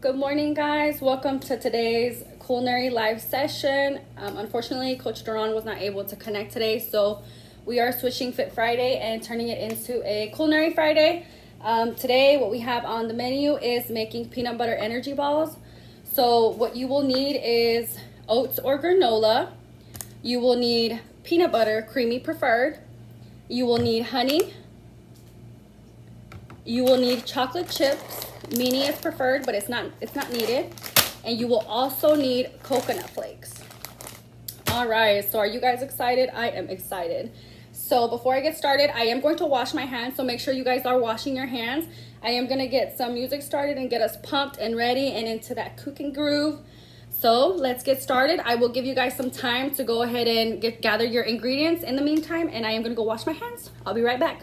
Good morning, guys. Welcome to today's culinary live session. Unfortunately, Coach Duran was not able to connect today, so we are switching Fit Friday and turning it into a Culinary Friday. Today, what we have on the menu is making peanut butter energy balls. So what you will need is oats or granola. You will need peanut butter, creamy preferred. You will need honey. You will need chocolate chips. Mini is preferred, but it's not needed. And you will also need coconut flakes. All right, so are you guys excited? I am excited. So before I get started, I am going to wash my hands, so make sure you guys are washing your hands. I am gonna get some music started and get us pumped and ready and into that cooking groove. So let's get started. I will give you guys some time to go ahead and gather your ingredients in the meantime, and I am gonna go wash my hands. I'll be right back.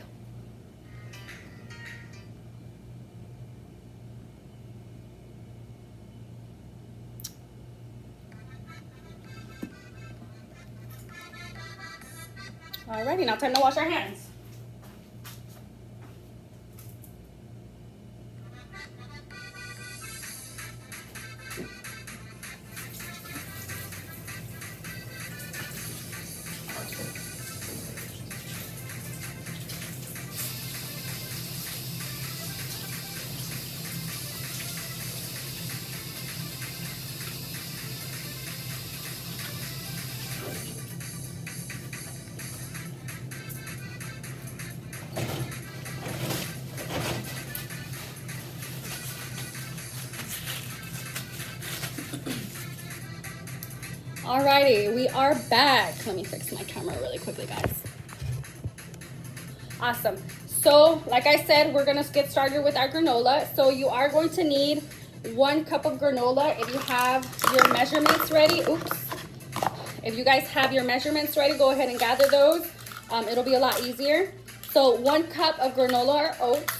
Alrighty, now time to wash our hands. Alrighty, we are back. Let me fix my camera really quickly, guys. Awesome. So, like I said, we're gonna get started with our granola. So you are going to need 1 cup of granola. If you have your measurements ready, if you guys have your measurements ready, go ahead and gather those. It'll be a lot easier. So 1 cup of granola or oats.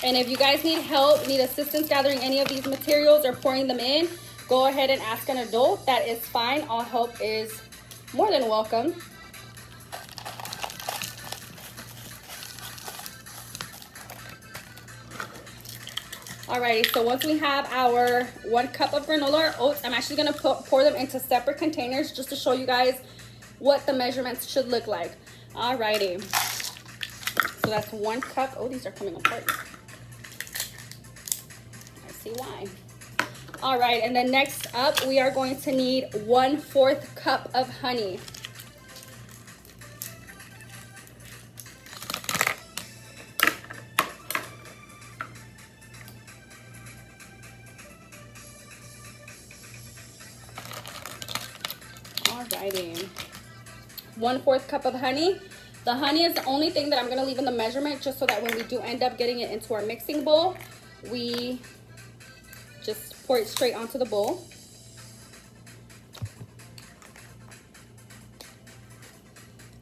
And if you guys need help, need assistance gathering any of these materials or pouring them in, go ahead and ask an adult. That is fine. All help is more than welcome. Alrighty, so once we have our 1 cup of granola or oats, I'm actually gonna pour them into separate containers just to show you guys what the measurements should look like. Alrighty, so that's 1 cup. Oh, these are coming apart. See why. All right, and then next up we are going to need 1/4 cup of honey. All righty, 1/4 cup of honey. The honey is the only thing that I'm going to leave in the measurement, just so that when we do end up getting it into our mixing bowl, we just pour it straight onto the bowl.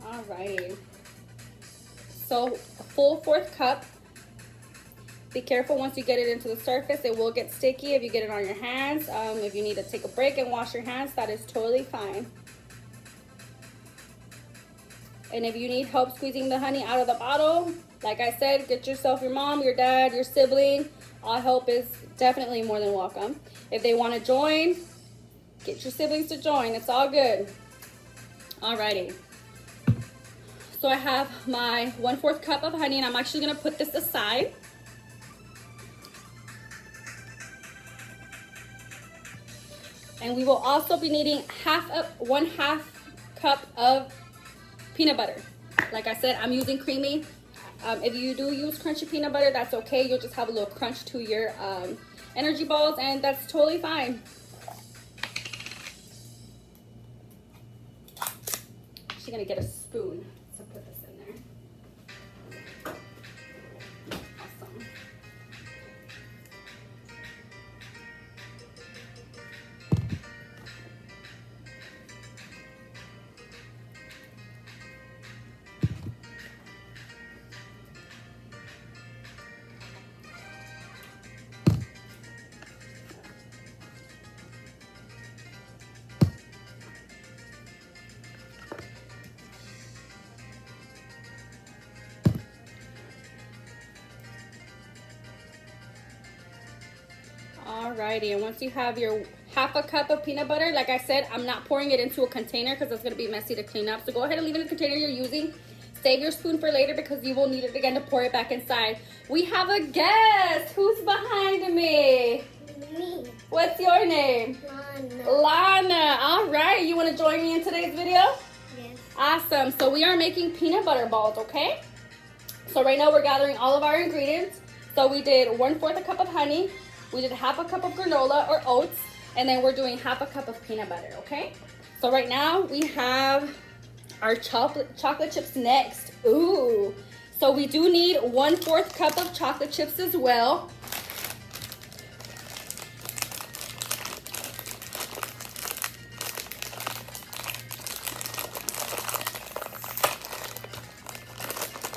Alrighty. So a full 1/4 cup. Be careful once you get it into the surface, it will get sticky if you get it on your hands. If you need to take a break and wash your hands, that is totally fine. And if you need help squeezing the honey out of the bottle, like I said, get yourself your mom, your dad, your sibling. All help is definitely more than welcome. If they want to join, get your siblings to join. It's all good. Alrighty. So I have my 1/4 cup of honey, and I'm actually going to put this aside. And we will also be needing 1/2 cup of peanut butter. Like I said, I'm using creamy. If you do use crunchy peanut butter, that's okay. You'll just have a little crunch to your energy balls, and that's totally fine. Actually gonna get a spoon to put this in there. Awesome. Alrighty, and once you have your half a cup of peanut butter, like I said, I'm not pouring it into a container because it's going to be messy to clean up. So go ahead and leave it in the container you're using. Save your spoon for later because you will need it again to pour it back inside. We have a guest. Who's behind me? Me. What's your name? Lana. Lana. All right, you want to join me in today's video? Yes. Awesome. So we are making peanut butter balls, okay? So right now we're gathering all of our ingredients. So we did 1/4 a cup of honey. We did half a cup of granola or oats. And then we're doing half a cup of peanut butter, okay? So right now we have our chocolate chips next. Ooh. So we do need 1/4 cup of chocolate chips as well.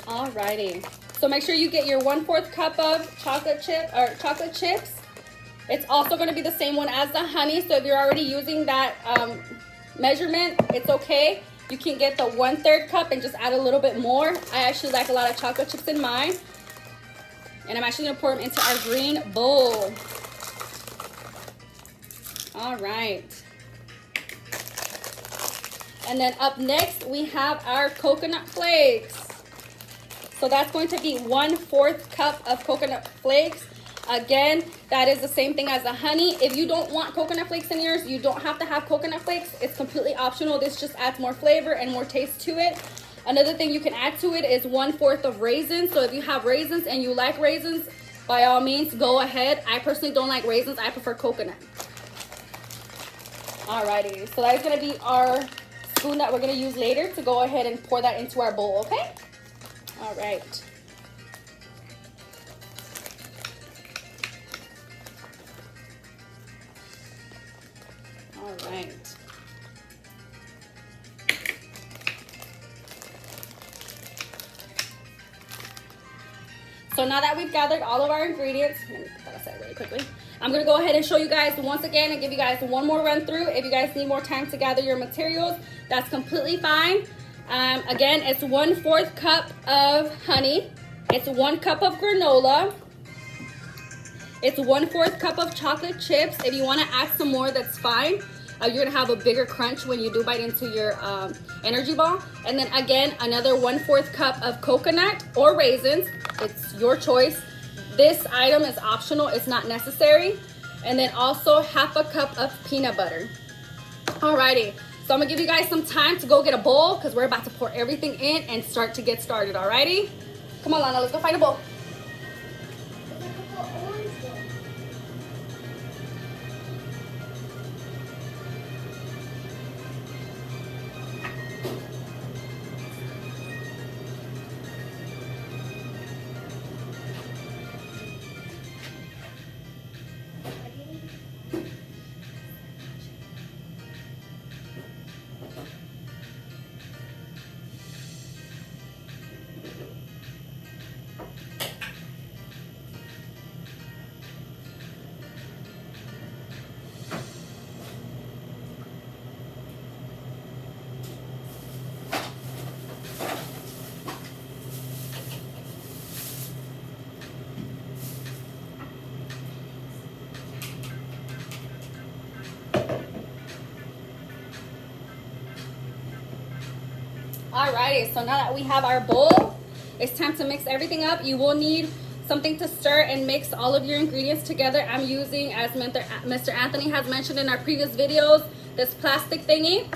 Alrighty. So make sure you get your 1/4 cup of chocolate chips. It's also going to be the same one as the honey. So if you're already using that measurement, it's okay. You can get the 1/3 cup and just add a little bit more. I actually like a lot of chocolate chips in mine. And I'm actually going to pour them into our green bowl. All right. And then up next, we have our coconut flakes. So that's going to be 1/4 cup of coconut flakes. Again, that is the same thing as the honey. If you don't want coconut flakes in yours, you don't have to have coconut flakes. It's completely optional. This just adds more flavor and more taste to it. Another thing you can add to it is 1/4 of raisins. So if you have raisins and you like raisins, by all means, go ahead. I personally don't like raisins. I prefer coconut. Alrighty, so that is gonna be our spoon that we're gonna use later to go ahead and pour that into our bowl, okay? All right. All right. So now that we've gathered all of our ingredients, let me put that aside really quickly. I'm gonna go ahead and show you guys once again and give you guys one more run through. If you guys need more time to gather your materials, that's completely fine. Again, it's 1/4 cup of honey. It's 1 cup of granola. It's 1/4 cup of chocolate chips. If you want to add some more, that's fine. You're gonna have a bigger crunch when you do bite into your energy ball. And then again, another 1/4 cup of coconut or raisins. It's your choice. This item is optional. It's not necessary. And then also half a cup of peanut butter. Alrighty. So I'm gonna give you guys some time to go get a bowl because we're about to pour everything in and start to get started, alrighty? Come on, Lana, let's go find a bowl. Alrighty, so now that we have our bowl, it's time to mix everything up. You will need something to stir and mix all of your ingredients together. I'm using, as Mr. Anthony has mentioned in our previous videos, this plastic thingy.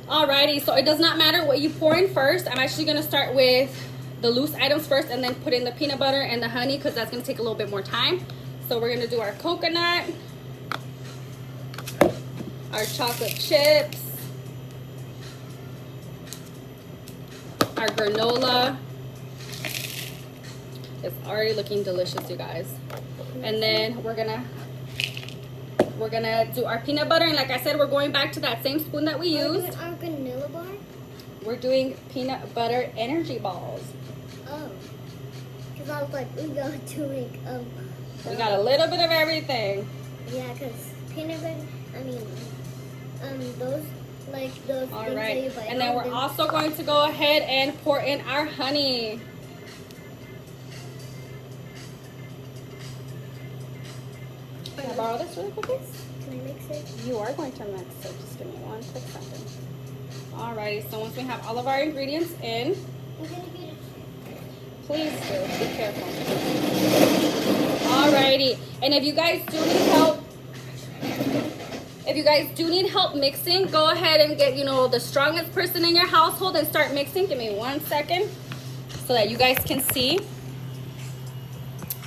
Alrighty, so it does not matter what you pour in first. I'm actually gonna start with the loose items first and then put in the peanut butter and the honey because that's gonna take a little bit more time. So we're gonna do our coconut, our chocolate chips, our granola. It's already looking delicious, you guys. And then we're gonna do our peanut butter, and like I said, we're going back to that same spoon that we used. Our granola bar? We're doing peanut butter energy balls. Oh, because I was like, we got to make We got a little bit of everything. Yeah, because peanut butter. I mean, those those. All things right, that you buy and then we're them. also going to go ahead and pour in our honey. Can I borrow this really quickly? Can I mix it? You are going to mix it. Just give me one quick second. Alrighty, so once we have all of our ingredients in, I'm gonna get it. please do. Be careful. Alrighty, and if you guys do need help mixing, go ahead and get, the strongest person in your household and start mixing. Give me 1 second so that you guys can see.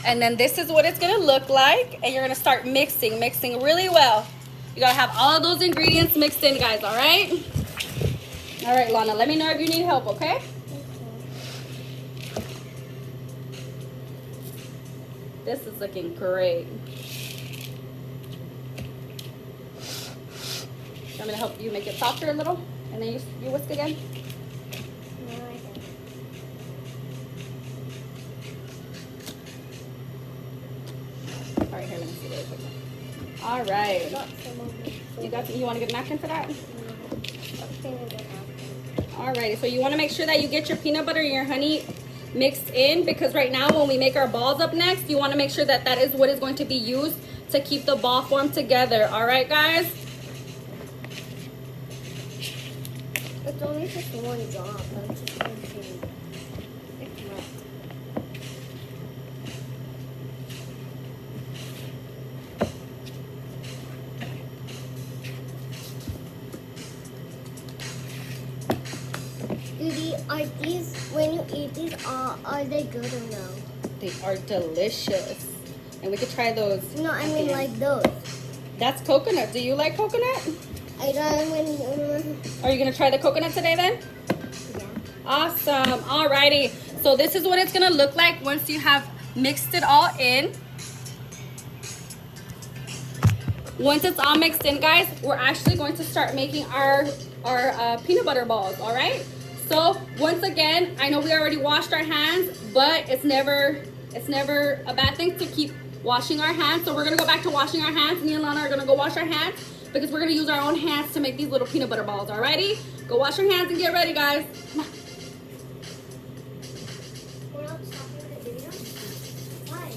And then this is what it's gonna look like, and you're gonna start mixing really well. You gotta have all of those ingredients mixed in, guys. All right, Lana, let me know if you need help, okay? This is looking great. I'm gonna help you make it softer a little, and then you whisk again. No, I don't. All right, here, let me see really quick. All right. I got some of it. You want to get a napkin for that? Okay, Alrighty, so you want to make sure that you get your peanut butter and your honey mixed in, because right now when we make our balls up next, you want to make sure that that is what is going to be used to keep the ball form together. All right, guys? it's only just one drop. I'm just thinking. It's not. Are these, when you eat these, are they good or no? They are delicious. And we could try those. No, I at mean the like end. those. That's coconut. Do you like coconut? I don't when Are you going to try the coconut today then? yeah. Awesome. Alrighty. So this is what it's going to look like once you have mixed it all in. Once it's all mixed in, guys, we're actually going to start making our peanut butter balls, all right? So once again, I know we already washed our hands, but it's never a bad thing to keep washing our hands. So we're gonna go back to washing our hands. Me and Lana are gonna go wash our hands because we're gonna use our own hands to make these little peanut butter balls. Alrighty? Go wash your hands and get ready, guys. Come on. We're not stopping the video? Why?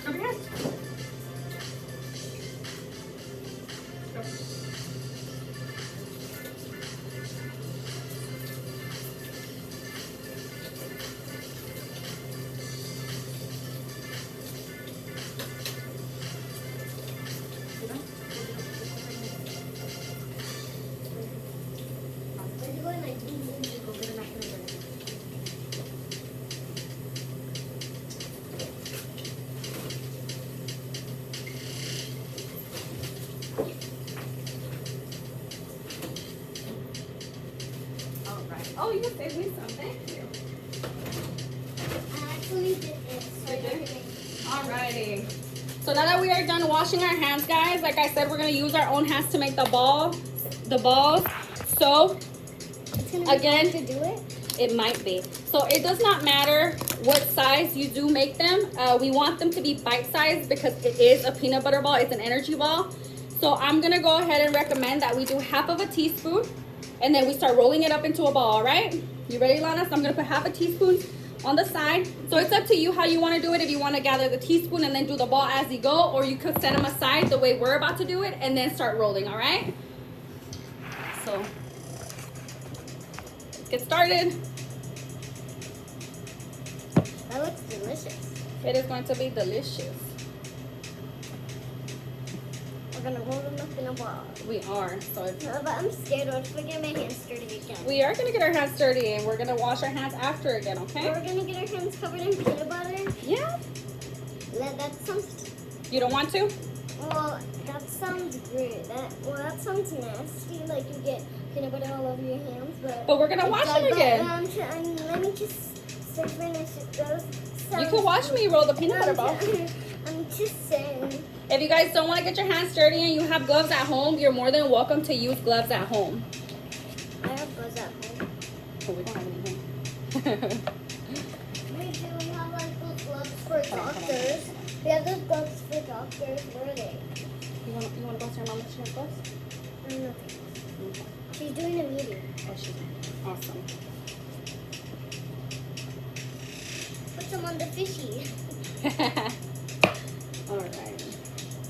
Come here. Oh, you can save me some. Thank you. I actually did this. So Did you? Alrighty. So now that we are done washing our hands, guys, like I said, we're gonna use our own hands to make the balls. So it's gonna be again, hard to do it. it might be. So it does not matter what size you do make them. We want them to be bite-sized because it is a peanut butter ball. It's an energy ball. So I'm gonna go ahead and recommend that we do half of a teaspoon, and then we start rolling it up into a ball. All right? You ready, Lana? So I'm gonna put half a teaspoon on the side. So it's up to you how you want to do it. If you want to gather the teaspoon and then do the ball as you go, or you could set them aside the way we're about to do it and then start rolling. All right? So let's get started. That looks delicious. It is going to be delicious. We're gonna roll them up in a ball. We are. So it's, But I'm scared. What if we get my hands dirty again? we are going to get our hands dirty, and we're going to wash our hands after again, okay? We're gonna get our hands covered in peanut butter. Yeah. That sounds. You don't want to? Well, that sounds great. That sounds nasty. Like you get peanut butter all over your hands, But we're going to wash them again. Let me just finish it. You can watch me roll the peanut butter ball. I'm just saying. If you guys don't want to get your hands dirty and you have gloves at home, you're more than welcome to use gloves at home. I have gloves at home. Oh, we don't have anything. We do. We have like those gloves for doctors. We have those gloves for doctors. Where are they? You want to go to your mama? She has gloves? Nothing. Okay. She's doing a meeting. Oh, she's awesome. Put some on the fishy. All right.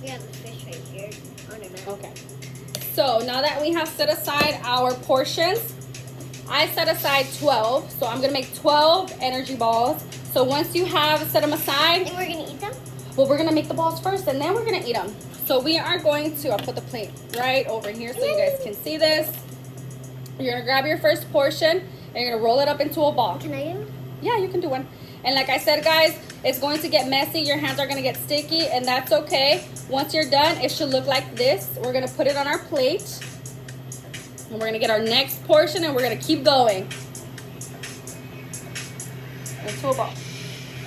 We have a fish right here on the map. Okay. So now that we have set aside our portions, I set aside 12. So I'm going to make 12 energy balls. So once you have set them aside, And we're gonna eat them? well, we're going to make the balls first and then we're going to eat them. So we are going to, I'll put the plate right over here so you guys can see this. You're going to grab your first portion and you're going to roll it up into a ball. Can I do? Yeah, you can do one. And like I said, guys, it's going to get messy. Your hands are going to get sticky, and that's okay. Once you're done, it should look like this. We're going to put it on our plate. And we're going to get our next portion, and we're going to keep going. Into a ball.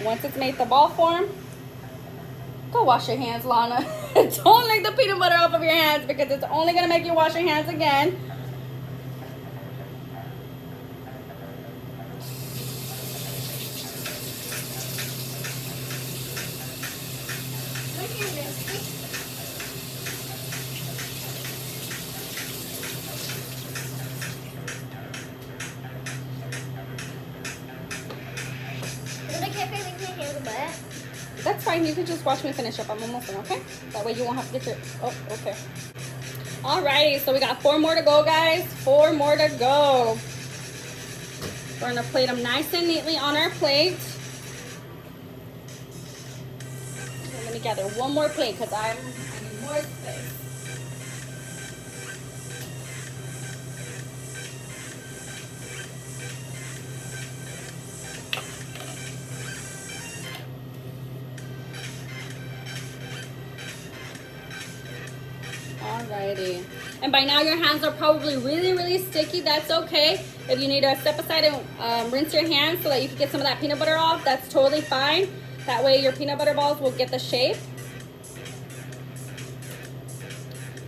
Once it's made the ball form, go wash your hands, Lana. Don't lick the peanut butter off of your hands because it's only going to make you wash your hands again. That's fine. You can just watch me finish up. I'm almost done, okay? That way you won't have to get your... Oh, okay. Alrighty, so we got 4 more to go, guys. 4 more to go. We're going to plate them nice and neatly on our plate. Okay, let me gather one more plate because I need more space. Alrighty. And by now your hands are probably really, really sticky. That's okay. If you need to step aside and rinse your hands so that you can get some of that peanut butter off, that's totally fine. That way your peanut butter balls will get the shape.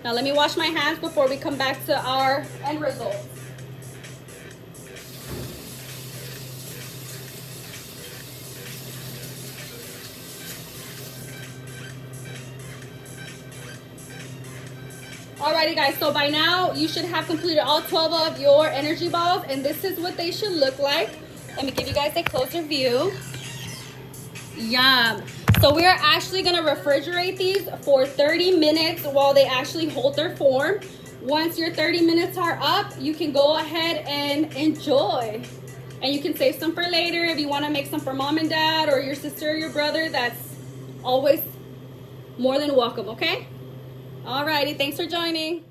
Now let me wash my hands before we come back to our end result. Alrighty guys, so by now you should have completed all 12 of your energy balls, and this is what they should look like. Let me give you guys a closer view. Yum. So we are actually gonna refrigerate these for 30 minutes while they actually hold their form. Once your 30 minutes are up, you can go ahead and enjoy. And you can save some for later if you wanna make some for mom and dad or your sister or your brother. That's always more than welcome, okay? Alrighty, thanks for joining.